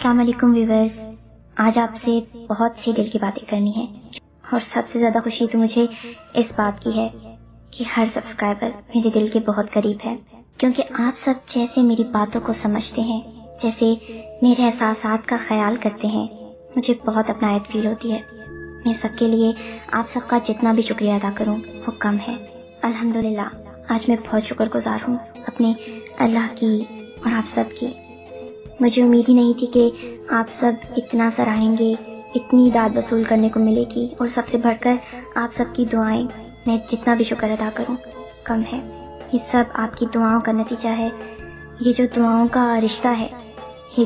السلام علیکم ویورز، آج آپ سے بہت سی دل کی باتیں کرنی ہیں اور سب سے زیادہ خوشی تو مجھے اس بات کی ہے کہ ہر سبسکرائبر میرے دل کے بہت قریب ہے، کیونکہ آپ سب جیسے میری باتوں کو سمجھتے ہیں، جیسے میرے احساسات کا خیال کرتے ہیں، مجھے بہت اپنائیت فیل ہوتی ہے۔ میں سب کے لیے آپ سب کا جتنا بھی شکریہ ادا کروں وہ کم ہے۔ الحمدللہ آج میں بہت شکر گزار ہوں اپنے اللہ کی اور آپ سب کی۔ مجھے امید ہی نہیں تھی کہ آپ سب اتنا سراہیں گے، اتنی داد وصول کرنے کو ملے گی، اور سب سے بڑھ کر آپ سب کی دعائیں، میں جتنا بھی شکر ادا کروں کم ہے۔ یہ سب آپ کی دعاؤں کا نتیجہ ہے۔ یہ جو دعاؤں کا رشتہ ہے، یہ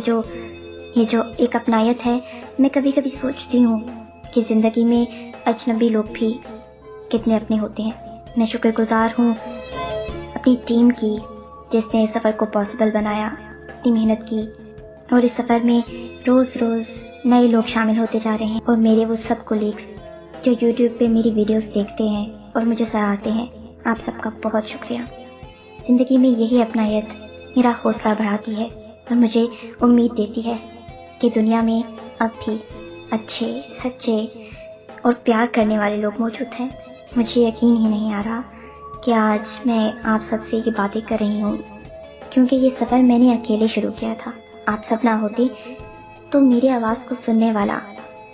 جو ایک اپنائیت ہے، میں کبھی کبھی سوچتی ہوں کہ زندگی میں اجنبی لوگ بھی کتنے اپنے ہوتے ہیں۔ میں شکر گزار ہوں اپنی ٹیم کی جس نے اس سفر کو پاسبل بنایا، اتنی محنت کی، اور اس سفر میں روز روز نئے لوگ شامل ہوتے جا رہے ہیں، اور میرے وہ سب کولیگس جو یوٹیوب پہ میری ویڈیوز دیکھتے ہیں اور مجھے سراہتے ہیں، آپ سب کا بہت شکریہ۔ زندگی میں یہی اپنائیت میرا حوصلہ بڑھاتی ہے اور مجھے امید دیتی ہے کہ دنیا میں اب بھی اچھے، سچے اور پیار کرنے والے لوگ موجود ہیں۔ مجھے یقین ہی نہیں آ رہا کہ آج میں آپ سب سے یہ باتیں کر رہی ہوں، کیونکہ یہ سفر میں نے اکیلے شروع کیا تھا۔ آپ سب نہ ہوتے تو میری آواز کو سننے والا،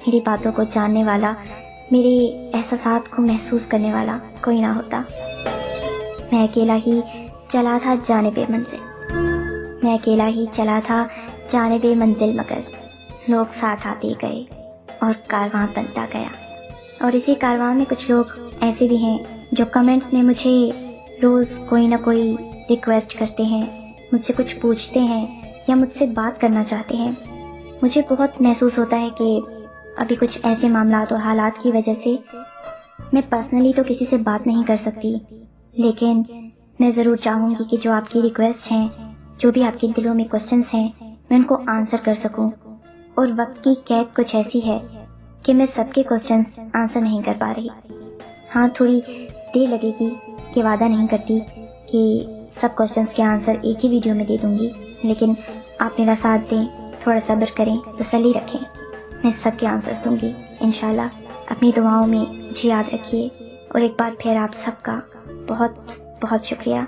میری باتوں کو جاننے والا، میرے احساسات کو محسوس کرنے والا کوئی نہ ہوتا۔ میں اکیلا ہی چلا تھا جانب منزل، میں اکیلا ہی چلا تھا جانب منزل، مگر لوگ ساتھ آتے گئے اور کارواں بنتا گیا۔ اور اسی کارواں میں کچھ لوگ ایسے بھی ہیں جو کمنٹس میں مجھے روز کوئی نہ کوئی ریکویسٹ کرتے ہیں، مجھ سے کچھ پوچھتے ہیں یا مجھ سے بات کرنا چاہتے ہیں۔ مجھے بہت محسوس ہوتا ہے کہ ابھی کچھ ایسے معاملات اور حالات کی وجہ سے میں پرسنلی تو کسی سے بات نہیں کر سکتی، لیکن میں ضرور چاہوں گی کہ جو آپ کی ریکویسٹ ہیں، جو بھی آپ کے دلوں میں کوسچنس ہیں، میں ان کو آنسر کر سکوں۔ اور وقت کی قید کچھ ایسی ہے کہ میں سب کے کوسچنس آنسر نہیں کر پا رہی۔ ہاں، تھوڑی دیر لگے گی، کہ وعدہ نہیں کرتی کہ سب کوسچنس کے آنسر ایک ہی ویڈیو میں دے دوں گی، لیکن آپ میرا ساتھ دیں، تھوڑا صبر کریں، تسلی رکھیں، میں سب کے آنسرز دوں گی انشاءاللہ۔ اپنی دعاؤں میں مجھے یاد رکھیے، اور ایک بار پھر آپ سب کا بہت بہت شکریہ۔